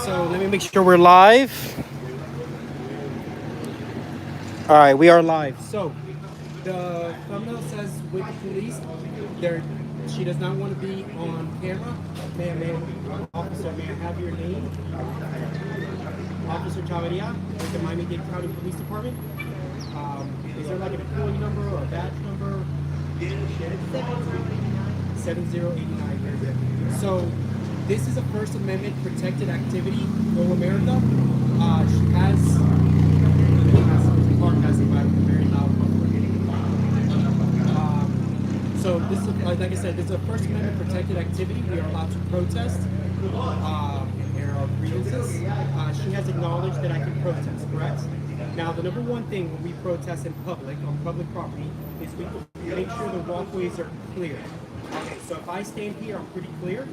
So let me make sure we're live. All right, we are live. So the thumbnail says with police, there she does not want to be on camera. Officer, may I have your name? Officer Chavarria with the Miami-Dade County Police Department. Is there like an employee number or a badge number? 7089. Very good. So this is a First Amendment protected activity in America. She has car passing by with a very loud so this is, like I said, this is a First Amendment protected activity. We are allowed to protest and air our grievances. She has acknowledged that I can protest, correct? Now, the number one thing when we protest in public, on public property, is we make sure the walkways are clear. Okay, so if I stand here, I'm pretty clear.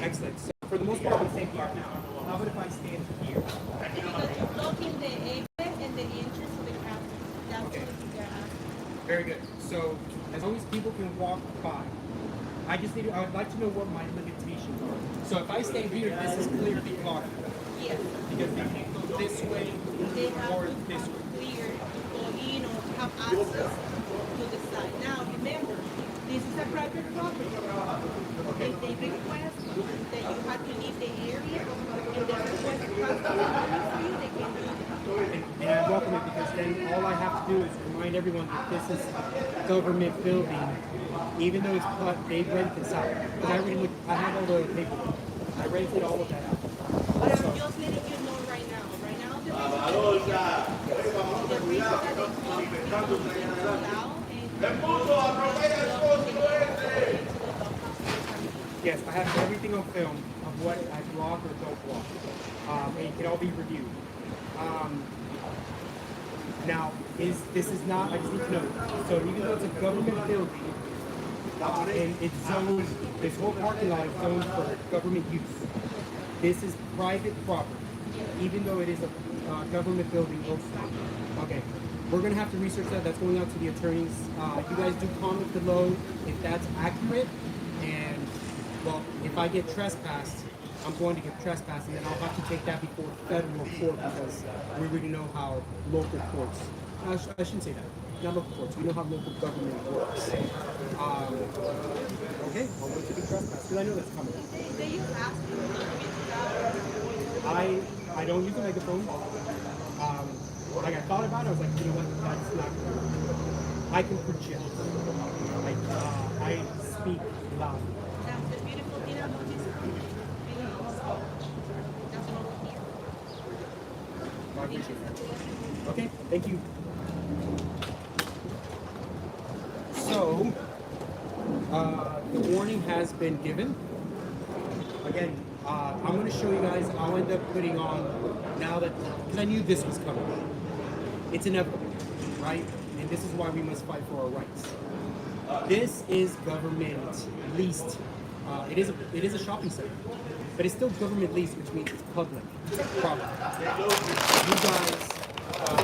Excellent. So for the most part, I'm staying here now. How about if I stand here? Because blocking the exit and the entrance to the camera. That's Okay. what they're asking. Very good. So as long as people can walk by, I would like to know what my limitations are. So if I stand here, this is clearly blocked. Yes. Because they can't go this way They have or to this have way. clear to go in or have access to the site. Now, remember, this is a private property. They request that you have to leave the area and they request customer for you, they can do that. And I welcome it because then all I have to do is remind everyone that this is a government building, even though they rent this out. Because I have all the paperwork. I rented all of that out. But I'm just letting you know right now. Right now, the reason that they call because it's allow Yes, I have everything on film of what I block or don't block. And it can all be reviewed. Now, this is not, I just need to know, so even though it's a government building, and it's zoned, this whole parking lot is zoned for government use. This is private property, even though it is a government building also. Okay, we're gonna have to research that. That's going out to the attorneys. You guys do comment below if that's accurate. And well, if I get trespassed, I'm going to get trespassed, and then I'll have to take that before federal court because we already know how local courts. I shouldn't say that. Not local courts. We know how local government works. Okay, I'll wait to be trespassed because I know that's coming. they use asking I don't use a megaphone. Like I thought about it, I was like, you know what? That's not good. I can project. I speak loud. Now, the beautiful thing about this that's over here. I appreciate that. Okay, thank you. So, the warning has been given. Again, I'm going to show you guys. I'll end up putting on now that because I knew this was coming. It's inevitable, right? And this is why we must fight for our rights. This is government leased. It is a shopping center, but it's still government leased, which means it's public property. You guys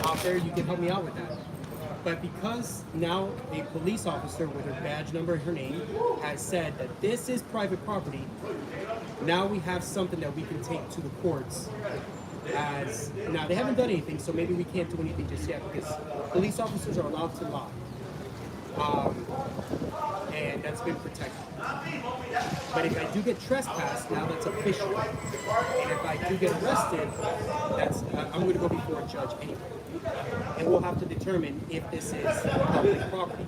out there, you can help me out with that. But because now a police officer with her badge number and her name has said that this is private property, now we have something that we can take to the courts. As now they haven't done anything, so maybe we can't do anything just yet because police officers are allowed to lie, and that's been protected. But if I do get trespassed, now that's official. And if I do get arrested, that's I'm going to go before a judge anyway, and we'll have to determine if this is public property.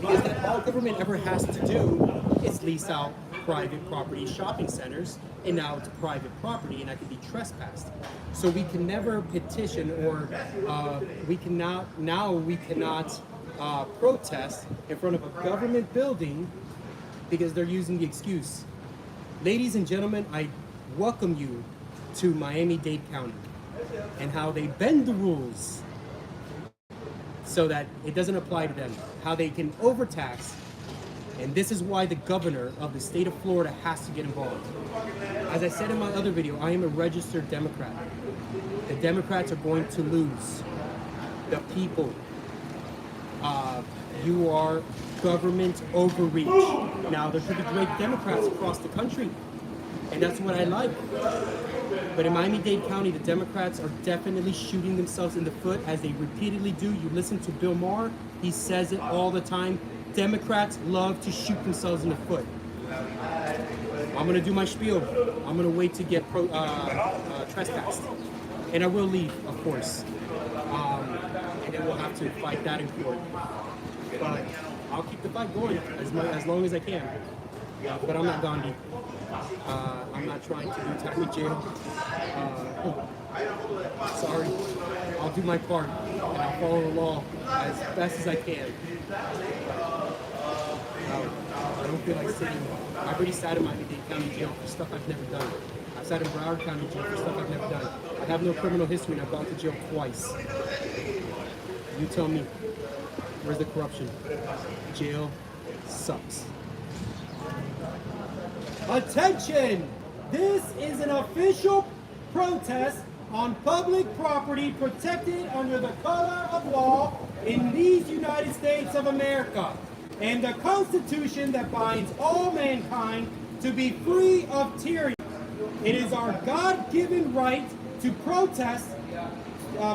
Because that all government ever has to do is lease out private property shopping centers, and now it's private property, and I can be trespassed. So we can never petition, or we cannot protest in front of a government building because they're using the excuse. Ladies and gentlemen, I welcome you to Miami-Dade County and how they bend the rules so that it doesn't apply to them, how they can overtax. And this is why the governor of the state of Florida has to get involved. As I said in my other video, I am a registered Democrat. The Democrats are going to lose. The people. You are government overreach. Now, there could be great Democrats across the country, And that's what I like. But in Miami-Dade County, the Democrats are definitely shooting themselves in the foot, as they repeatedly do. You listen to Bill Maher, he says it all the time. Democrats love to shoot themselves in the foot. I'm going to do my spiel. I'm going to wait to get trespassed. And I will leave, of course. And then we'll have to fight that in court. But I'll keep the fight going as long as I can. But I'm not Gandhi. I'm not trying to do time in jail. Sorry. I'll do my part, and I'll follow the law as best as I can. I don't feel like sitting. I've already sat in Miami-Dade County Jail for stuff I've never done. I've sat in Broward County Jail for stuff I've never done. I have no criminal history, and I've gone to jail twice. You tell me, where's the corruption? Jail sucks. Attention! This is an official protest on public property protected under the color of law in these United States of America, and the Constitution that binds all mankind to be free of tyranny. It is our God-given right to protest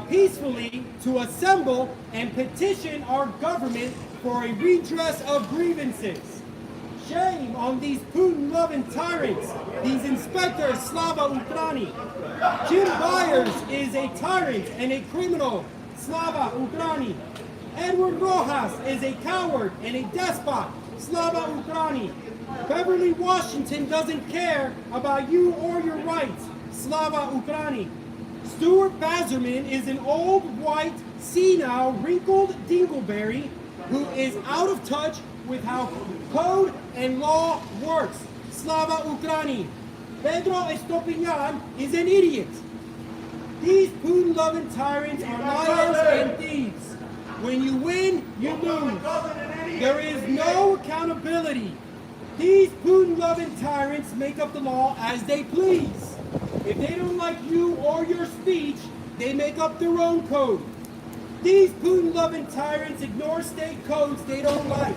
peacefully, to assemble and petition our government for a redress of grievances. Shame on these Putin-loving tyrants, these inspectors, Slava Ukraini. Jim Byers is a tyrant and a criminal, Slava Ukraini. Edward Rojas is a coward and a despot, Slava Ukraini. Beverly Washington doesn't care about you or your rights, Slava Ukraini. Stuart Bazerman is an old, white, senile, wrinkled dingleberry who is out of touch with how code and law works, Slava Ukraini. Pedro Estopiñan is an idiot. These Putin-loving tyrants are liars and thieves. When you win, you lose. There is no accountability. These Putin-loving tyrants make up the law as they please. If they don't like you or your speech, they make up their own code. These Putin-loving tyrants ignore state codes they don't like.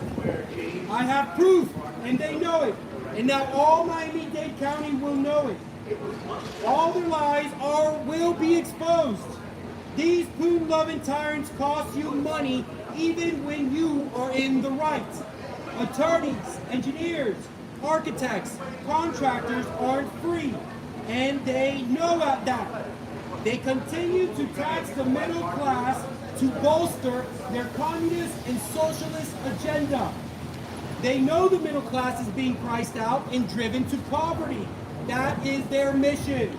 I have proof, and they know it. And now all Miami-Dade County will know it. All their lies will be exposed. These Putin-loving tyrants cost you money even when you are in the right. Attorneys, engineers, architects, contractors aren't free, and they know that. They continue to tax the middle class to bolster their communist and socialist agenda. They know the middle class is being priced out and driven to poverty. That is their mission.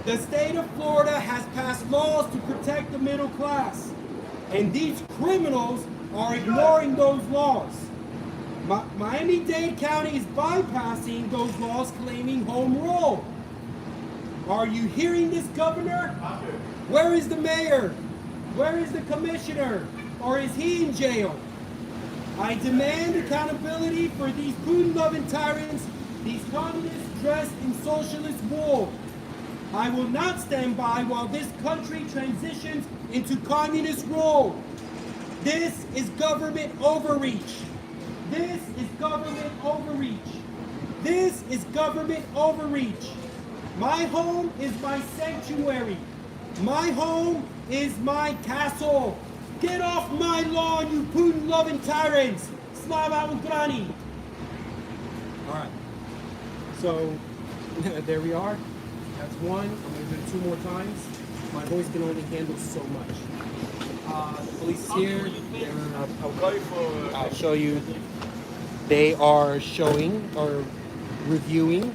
The state of Florida has passed laws to protect the middle class, and these criminals are ignoring those laws. Miami-Dade County is bypassing those laws, claiming home rule. Are you hearing this, Governor? Where is the mayor? Where is the commissioner? Or is he in jail? I demand accountability for these Putin-loving tyrants, these communists dressed in socialist wool. I will not stand by while this country transitions into communist rule. This is government overreach. This is government overreach. This is government overreach. My home is my sanctuary. My home is my castle. Get off my lawn, you Putin-loving tyrants. Slava Ukraini. All right. So there we are. That's one. I'm going to do it 2 more times. My voice can only handle so much. The police is here. I'll show you. They are showing or reviewing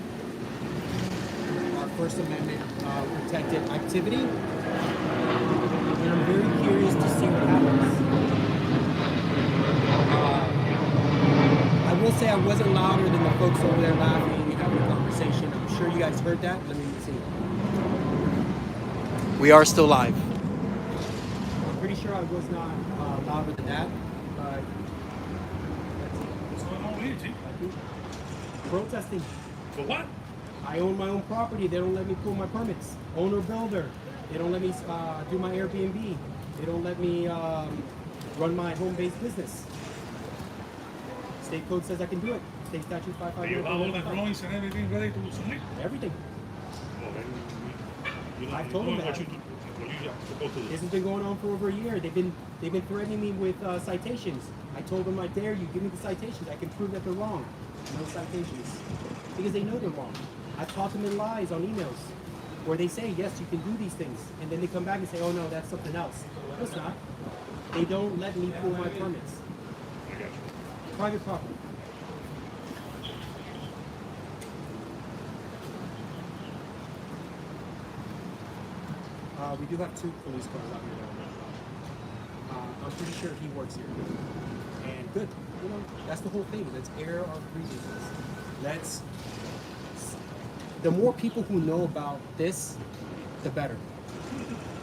our First Amendment protected activity. And I'm very curious to see what happens. I will say I wasn't louder than the folks over there laughing and having a conversation. I'm sure you guys heard that. Let me see. We are still live. I'm pretty sure I was not louder than that, but What's going on here, G? protesting. For what? I own my own property. They don't let me pull my permits. Owner builder. They don't let me do my Airbnb. They don't let me run my home-based business. State code says I can do it. State statute Do 551. you have all the drawings and everything ready to submit? Everything. Well, then I've told them what that. you are supposed to do. This has been going on for over a year. They've been threatening me with citations. I told them, I dare you, give me the citations. I can prove that they're wrong. No citations. Because they know they're wrong. I've caught them in lies on emails where they say, yes, you can do these things. And then they come back and say, oh no, that's something else. No, it's not. They don't let me pull my permits. I got you. Private property. We do have 2 police cars out here. I'm pretty sure he works here. And good. You know, that's the whole thing. Let's air our grievances. The more people who know about this, the better.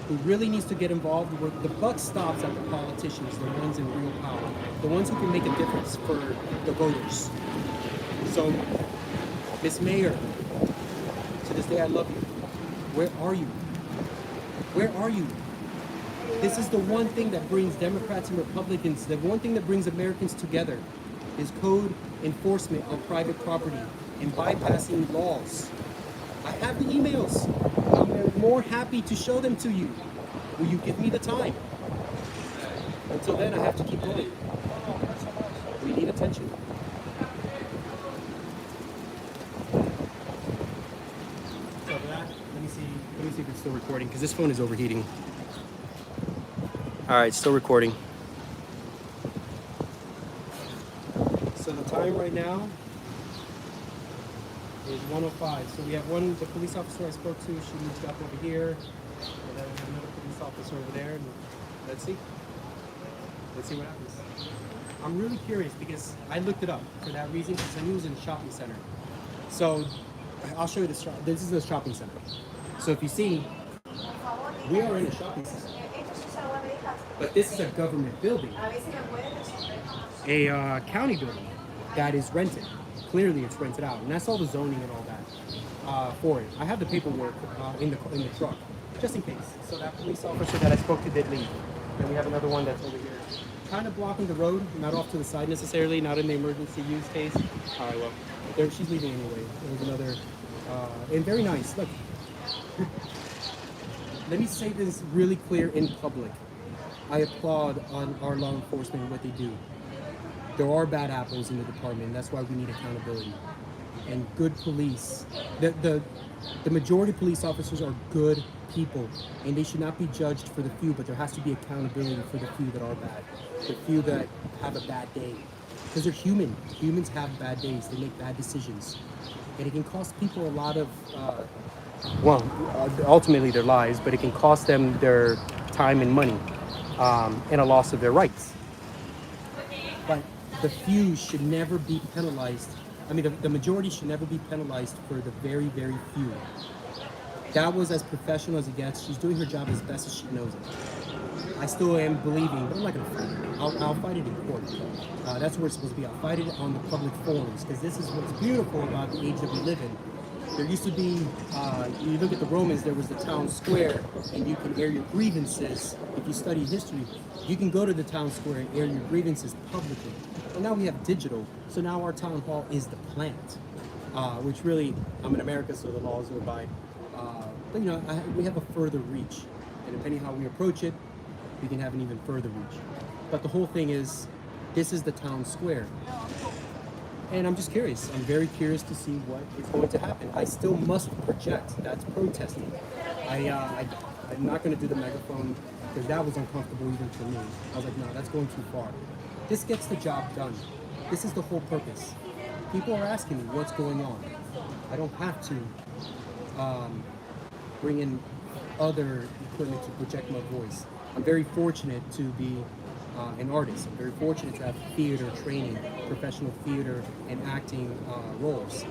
Who really needs to get involved, where the buck stops at the politicians, the ones in real power, the ones who can make a difference for the voters. So, Miss Mayor, to this day I love you. Where are you? Where are you? This is the one thing that brings Democrats and Republicans, the one thing that brings Americans together is code enforcement of private property and bypassing laws. I have the emails. I'm more happy to show them to you. Will you give me the time? Until then, I have to keep going. We need attention. So for that, let me see if it's still recording, because this phone is overheating. All right, still recording. So the time right now is 1:05. So we have the police officer I spoke to, she moved up over here. And then we have another police officer over there. And let's see. Let's see what happens. I'm really curious because I looked it up for that reason, because I knew it was in a shopping center. So I'll show you this. This is a shopping center. So if you see, we are in a shopping center. But this is a government building, a county building that is rented. Clearly, it's rented out, and that's all the zoning and all that for it. I have the paperwork in the truck, just in case. So that police officer that I spoke to did leave, and we have another one that's over here, kind of blocking the road, not off to the side necessarily, not in the emergency use case. All right, well, she's leaving anyway. There's another, and very nice. Look, let me say this really clear in public. I applaud on our law enforcement and what they do. There are bad apples in the department, and that's why we need accountability. And good police, the majority of police officers are good people, and they should not be judged for the few, but there has to be accountability for the few that are bad, the few that have a bad day. Because they're human. Humans have bad days, they make bad decisions. And it can cost people a lot of, ultimately their lives, but it can cost them their time and money. And a loss of their rights. But the few should never be penalized. I mean, the majority should never be penalized for the very, very few. That was as professional as it gets. She's doing her job as best as she knows it. I still am believing, but I'm not going to fight it. I'll fight it in court. That's where it's supposed to be. I'll fight it on the public forums, because this is what's beautiful about the age that we live in. There used to be, you look at the Romans, there was the town square, and you can air your grievances. If you study history, you can go to the town square and air your grievances publicly. Well, now we have digital, so now our town hall is the plant, which really, I'm in America, so the laws are by. But you know, we have a further reach, and depending how we approach it, we can have an even further reach. But the whole thing is, this is the town square. And I'm just curious. I'm very curious to see what is going to happen. I still must project. That's protesting. I'm not going to do the megaphone because that was uncomfortable even for me. I was like, no, that's going too far. This gets the job done. This is the whole purpose. People are asking me what's going on. I don't have to bring in other equipment to project my voice. I'm very fortunate to be an artist. I'm very fortunate to have theater training, professional theater and acting roles,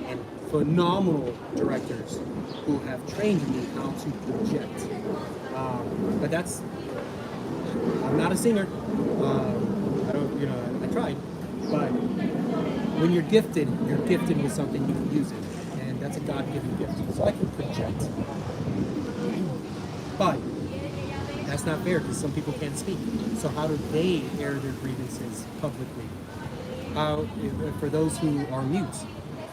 and phenomenal directors who have trained me how to project. But that's, I'm not a singer. I tried, but when you're gifted with something, you can use it, and that's a God-given gift. So I can project, but that's not fair because some people can't speak. So how do they air their grievances publicly? for those who are mute,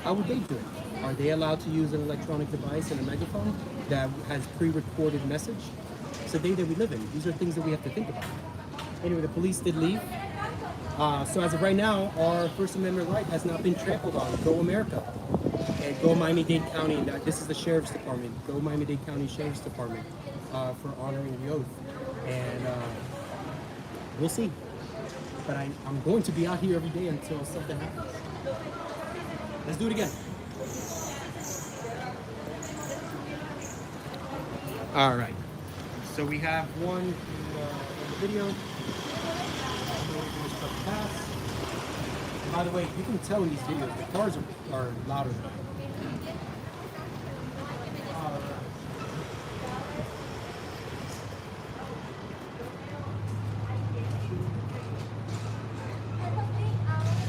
how would they do it? Are they allowed to use an electronic device and a megaphone that has pre-recorded message? It's the day that we live in. These are things that we have to think about. Anyway, the police did leave. So as of right now, our First Amendment right has not been trampled on. Go America. And go Miami-Dade County. This is the Sheriff's Department. Go Miami-Dade County Sheriff's Department for honoring the oath. And we'll see. But I'm going to be out here every day until something happens. Let's do it again. All right. So we have one in the video. By the way, you can tell in these videos the cars are louder.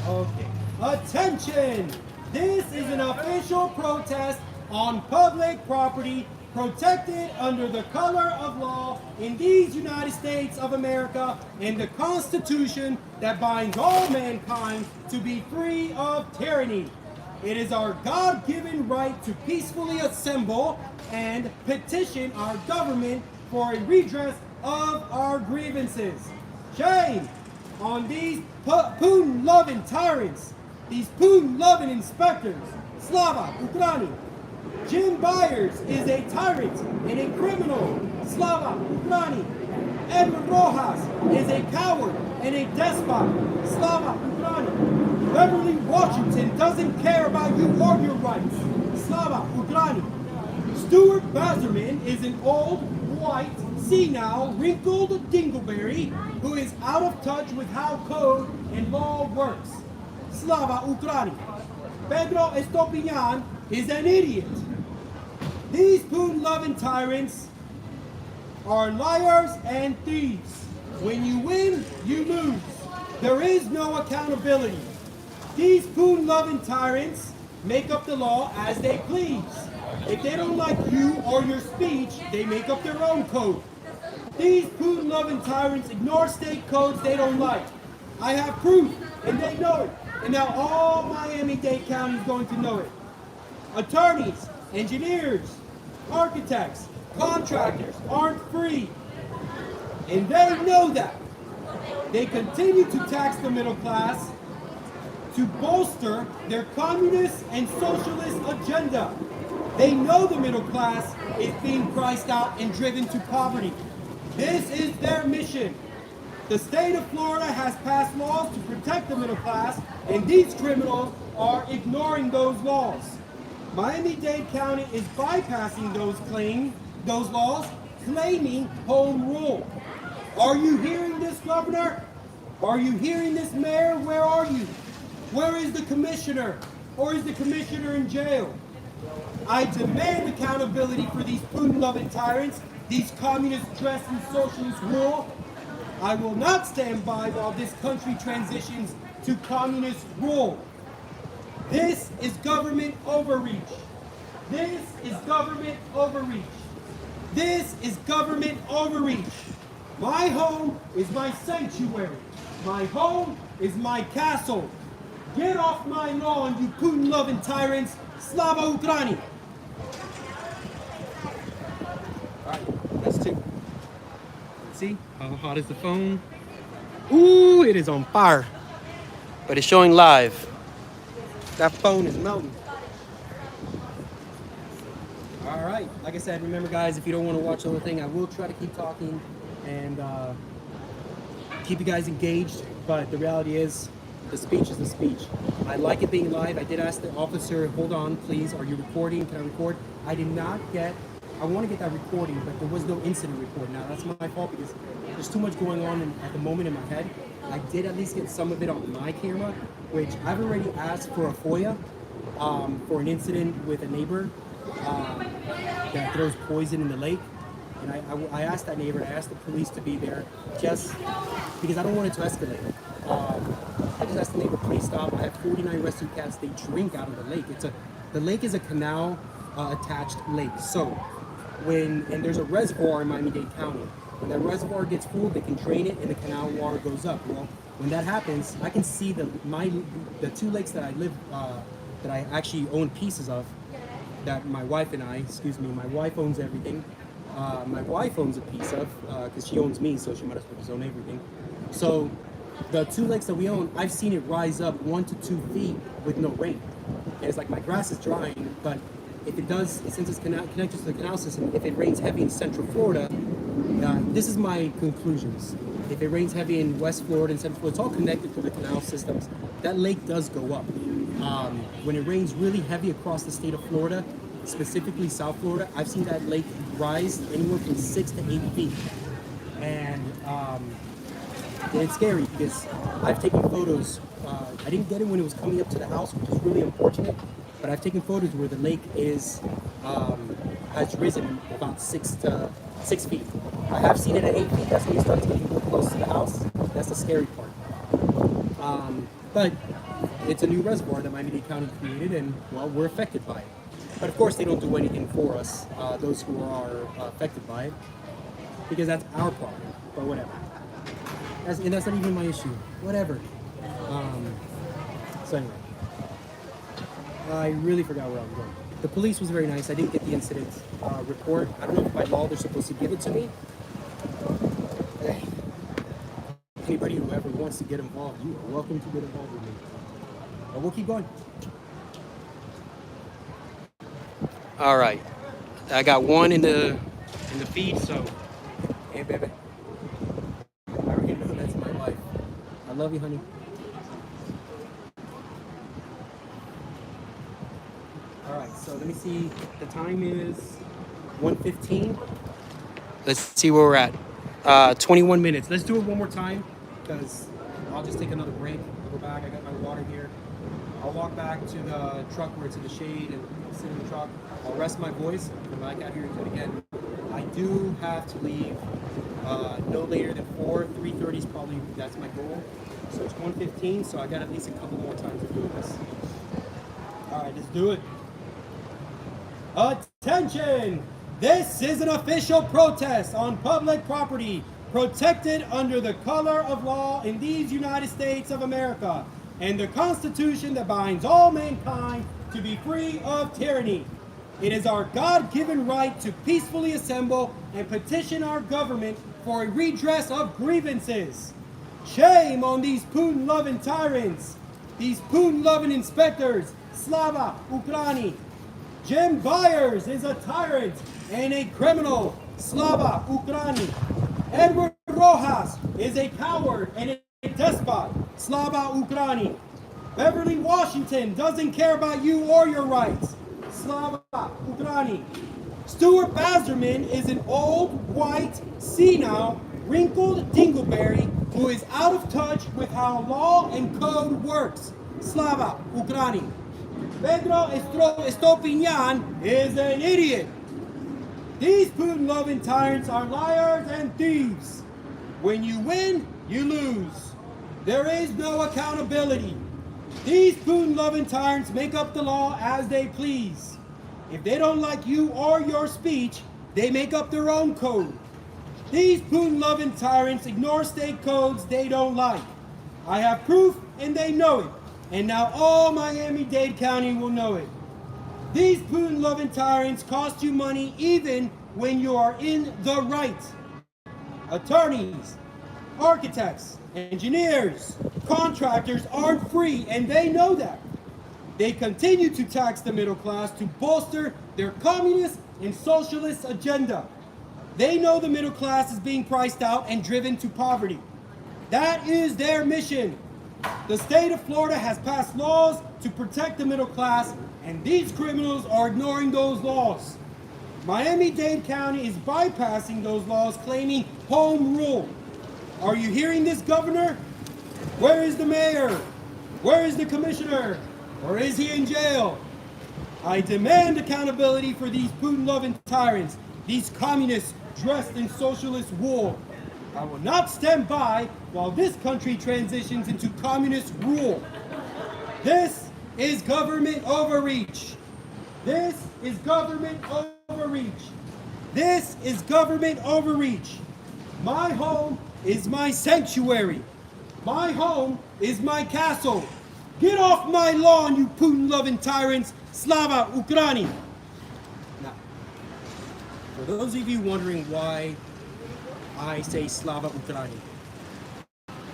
Okay. Attention! This is an official protest on public property protected under the color of law in these United States of America and the Constitution that binds all mankind to be free of tyranny. It is our God-given right to peacefully assemble and petition our government for a redress of our grievances. Shame on these Putin-loving tyrants, these Putin-loving inspectors. Slava Ukraini. Jim Byers is a tyrant and a criminal. Slava Ukraini. Edward Rojas is a coward and a despot. Slava Ukraini. Beverly Washington doesn't care about you or your rights. Slava Ukraini. Stuart Basserman is an old, white, senile, wrinkled dingleberry who is out of touch with how code and law works. Slava Ukraini. Pedro Estopiñan is an idiot. These Putin-loving tyrants are liars and thieves. When you win, you lose. There is no accountability. These Putin-loving tyrants make up the law as they please. If they don't like you or your speech, they make up their own code. These Putin-loving tyrants ignore state codes they don't like. I have proof, and they know it. And now all Miami-Dade County is going to know it. Attorneys, engineers, architects, contractors aren't free. And they know that. They continue to tax the middle class to bolster their communist and socialist agenda. They know the middle class is being priced out and driven to poverty. This is their mission. The state of Florida has passed laws to protect the middle class, and these criminals are ignoring those laws. Miami-Dade County is bypassing those laws, claiming home rule. Are you hearing this, Governor? Are you hearing this, Mayor? Where are you? Where is the commissioner? Or is the commissioner in jail? I demand accountability for these Putin-loving tyrants, these communist dressed and socialist rule. I will not stand by while this country transitions to communist rule. This is government overreach. This is government overreach. This is government overreach. My home is my sanctuary. My home is my castle. Get off my lawn, you Putin-loving tyrants. Slava Ukraini. All right, that's two. See how hot is the phone? Ooh, it is on fire. But it's showing live. That phone is melting. All right, like I said, remember guys, if you don't want to watch the whole thing, I will try to keep talking and keep you guys engaged. But the reality is, the speech is the speech. I like it being live. I did ask the officer, hold on, please, are you recording? Can I record? I did not get, I want to get that recording, but there was no incident report. Now, that's my fault because there's too much going on at the moment in my head. I did at least get some of it on my camera, which I've already asked for a FOIA for an incident with a neighbor that throws poison in the lake. And I asked that neighbor, I asked the police to be there just because I don't want it to escalate. I just asked the neighbor, please stop. I have 49 rescue cats. They drink out of the lake. The lake is a canal attached lake. So and there's a reservoir in Miami-Dade County. When that reservoir gets full, they can drain it and the canal water goes up. Well, when that happens, I can see the two lakes that I live that I actually own pieces of. That my wife and I, excuse me, my wife owns everything. My wife owns a piece of because she owns me, so she might as well just own everything. So the two lakes that we own, I've seen it rise up 1 to 2 feet with no rain. And it's like my grass is drying, but if it does, since it's connected to the canal system, if it rains heavy in Central Florida, this is my conclusions. If it rains heavy in West Florida and Central Florida, it's all connected to the canal systems. That lake does go up. When it rains really heavy across the state of Florida, specifically South Florida, I've seen that lake rise anywhere from 6 to 8 feet. And it's scary because I've taken photos. I didn't get it when it was coming up to the house, which is really unfortunate. But I've taken photos where the lake has risen about 6 feet. I have seen it at 8 feet. That's when it starts getting close to the house. That's the scary part. But it's a new reservoir that Miami-Dade County created, and well, we're affected by it. But of course, they don't do anything for us, those who are affected by it, because that's our problem. But whatever. And that's not even my issue. Whatever. So anyway, I really forgot where I was going. The police was very nice. I didn't get the incident report. I don't know if by law they're supposed to give it to me. Hey, anybody who ever wants to get involved, you are welcome to get involved with me. But we'll keep going. All right, I got one in the feed. So, hey baby, I already know that's my wife. I love you, honey. All right, so let me see. The time is 1:15. Let's see where we're at. 21 minutes. Let's do it one more time because I'll just take another break. I'll go back. I got my water here. I'll walk back to the truck where it's in the shade and sit in the truck. I'll rest my voice. Come back out here and do it again. I do have to leave no later than 4. 3:30 is probably, that's my goal. So it's 1:15, so I got at least a couple more times of doing this. All right, let's do it. Attention! This is an official protest on public property protected under the color of law in these United States of America and the Constitution that binds all mankind to be free of tyranny. It is our God-given right to peacefully assemble and petition our government for a redress of grievances. Shame on these Putin-loving tyrants, these Putin-loving inspectors, Slava Ukraini. Jim Byers is a tyrant and a criminal, Slava Ukraini. Edward Rojas is a coward and a despot, Slava Ukraini. Beverly Washington doesn't care about you or your rights, Slava Ukraini. Stuart Bazerman is an old, white, senile, wrinkled dingleberry who is out of touch with how law and code works, Slava Ukraini. Pedro Estopinian is an idiot. These Putin-loving tyrants are liars and thieves. When you win, you lose. There is no accountability. These Putin-loving tyrants make up the law as they please. If they don't like you or your speech, they make up their own code. These Putin-loving tyrants ignore state codes they don't like. I have proof and they know it. And now all Miami-Dade County will know it. These Putin-loving tyrants cost you money even when you are in the right. Attorneys, architects, engineers, contractors aren't free, and they know that. They continue to tax the middle class to bolster their communist and socialist agenda. They know the middle class is being priced out and driven to poverty. That is their mission. The state of Florida has passed laws to protect the middle class, and these criminals are ignoring those laws. Miami-Dade County is bypassing those laws, claiming home rule. Are you hearing this, Governor? Where is the mayor? Where is the commissioner? Or is he in jail? I demand accountability for these Putin-loving tyrants, these communists dressed in socialist wool. I will not stand by while this country transitions into communist rule. This is government overreach. This is government overreach. This is government overreach. My home is my sanctuary. My home is my castle. Get off my lawn, you Putin-loving tyrants. Slava Ukraini. Now, for those of you wondering why I say Slava Ukraini,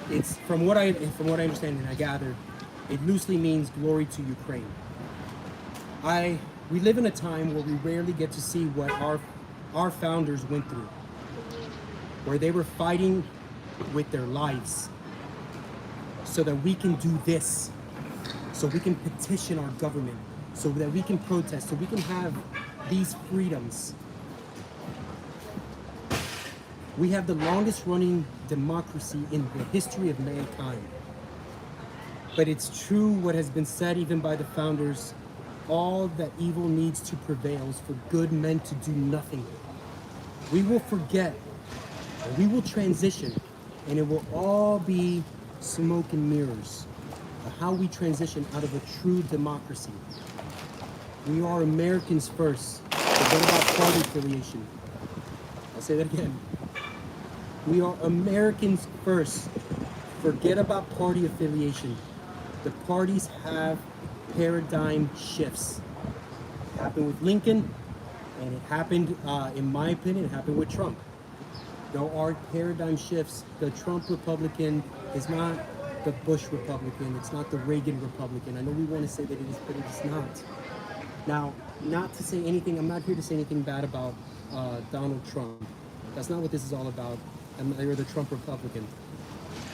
it's from what I understand and I gather, it loosely means glory to Ukraine. We live in a time where we rarely get to see what our founders went through, where they were fighting with their lives so that we can do this, so we can petition our government, so that we can protest, so we can have these freedoms. We have the longest running democracy in the history of mankind. But it's true what has been said even by the founders, all that evil needs to prevail is for good men to do nothing. We will forget, and we will transition, and it will all be smoke and mirrors of how we transition out of a true democracy. We are Americans first. Forget about party affiliation. I'll say that again. We are Americans first. Forget about party affiliation. The parties have paradigm shifts. It happened with Lincoln, and it happened, in my opinion, it happened with Trump. There are paradigm shifts. The Trump Republican is not the Bush Republican. It's not the Reagan Republican. I know we want to say that it is, but it is not. Now, not to say anything, I'm not here to say anything bad about Donald Trump. That's not what this is all about. Or the Trump Republican.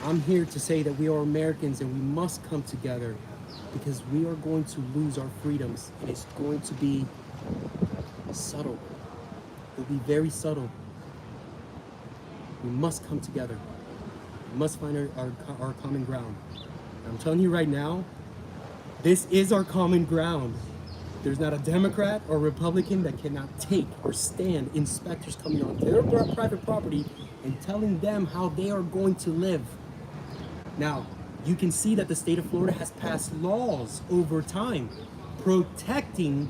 I'm here to say that we are Americans and we must come together because we are going to lose our freedoms, and it's going to be subtle. It'll be very subtle. We must come together. We must find our common ground. And I'm telling you right now, this is our common ground. There's not a Democrat or Republican that cannot take or stand inspectors coming on their private property and telling them how they are going to live. Now, you can see that the state of Florida has passed laws over time protecting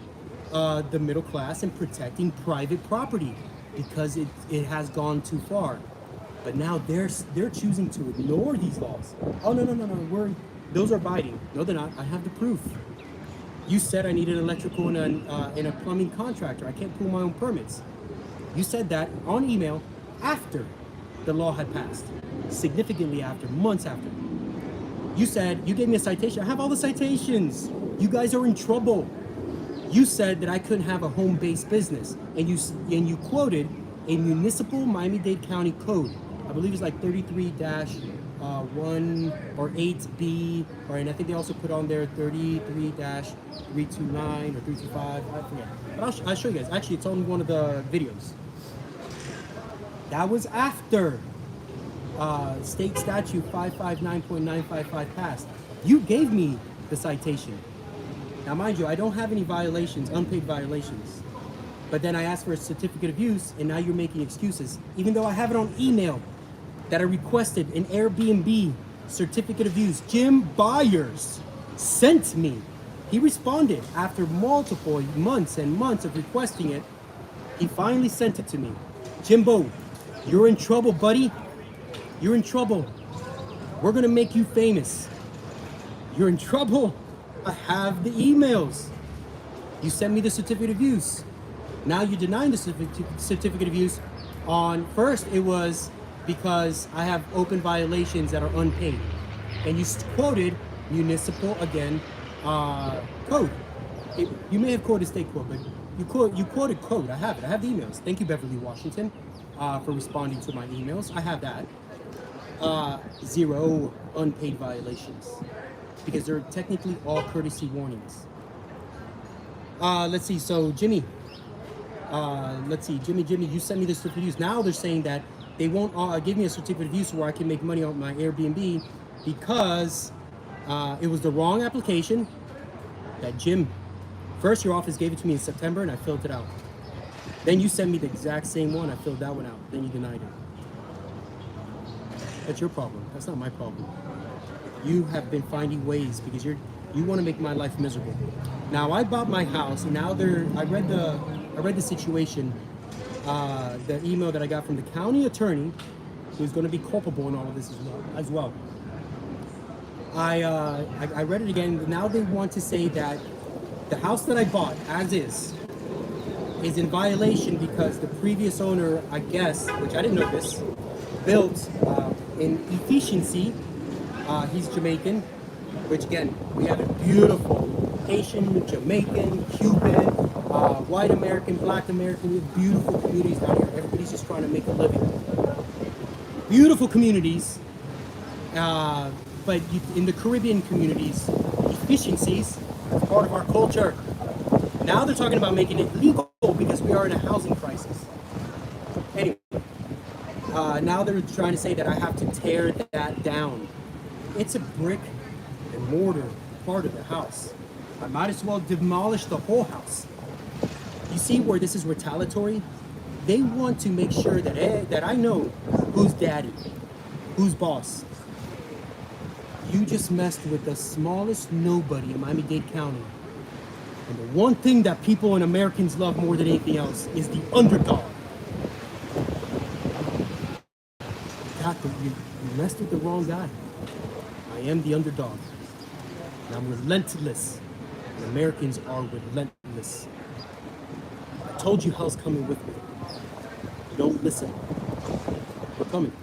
the middle class and protecting private property because it has gone too far. But now they're choosing to ignore these laws. Oh, no, those are biting. No, they're not. I have the proof. You said I need an electrical and a plumbing contractor. I can't pull my own permits. You said that on email after the law had passed, significantly after, months after. You said, you gave me a citation. I have all the citations. You guys are in trouble. You said that I couldn't have a home-based business, and you quoted a municipal Miami-Dade County code. I believe it's like 33-1 or 8B, and I think they also put on there 33-329 or 325. I forget. But I'll show you guys. Actually, it's on one of the videos. That was after state statute 559.955 passed. You gave me the citation. Now, mind you, I don't have any violations, unpaid violations. But then I asked for a certificate of use, and now you're making excuses, even though I have it on email that I requested an Airbnb certificate of use. Jim Byers sent me. He responded after multiple months and months of requesting it. He finally sent it to me. Jimbo, you're in trouble, buddy. You're in trouble. We're gonna make you famous. You're in trouble. I have the emails. You sent me the certificate of use. Now you're denying the certificate of use. On first, it was because I have open violations that are unpaid, and you quoted municipal again code. You may have quoted state code, but you quoted code. I have it. I have the emails. Thank you, Beverly Washington, for responding to my emails. I have that. 0 unpaid violations because they're technically all courtesy warnings. Let's see. So Jimmy, Jimmy, you sent me the certificate of use. Now they're saying that they won't give me a certificate of use where I can make money on my Airbnb because it was the wrong application that Jim, first your office gave it to me in September and I filled it out. Then you sent me the exact same one, I filled that one out, then you denied it. That's your problem, that's not my problem. You have been finding ways because you want to make my life miserable. Now I bought my house, and now I read the situation, the email that I got from the county attorney, who's going to be culpable in all of this as well. I read it again. Now they want to say that the house that I bought, as is in violation because the previous owner, I guess, which I didn't know this, built in efficiency. He's Jamaican, which again, we have a beautiful Haitian, Jamaican, Cuban, white American, black American. We have beautiful communities down here. Everybody's just trying to make a living. Beautiful communities. But in the Caribbean communities, efficiencies are part of our culture. Now they're talking about making it legal because we are in a housing crisis. Anyway, now they're trying to say that I have to tear that down. It's a brick and mortar part of the house. I might as well demolish the whole house. You see where this is retaliatory? They want to make sure that that I know who's daddy, who's boss. You just messed with the smallest nobody in Miami-Dade County. And the one thing that people and Americans love more than anything else is the underdog. You messed with the wrong guy. I am the underdog. And I'm relentless. And Americans are relentless. I told you hell's coming with me. Don't listen. We're coming.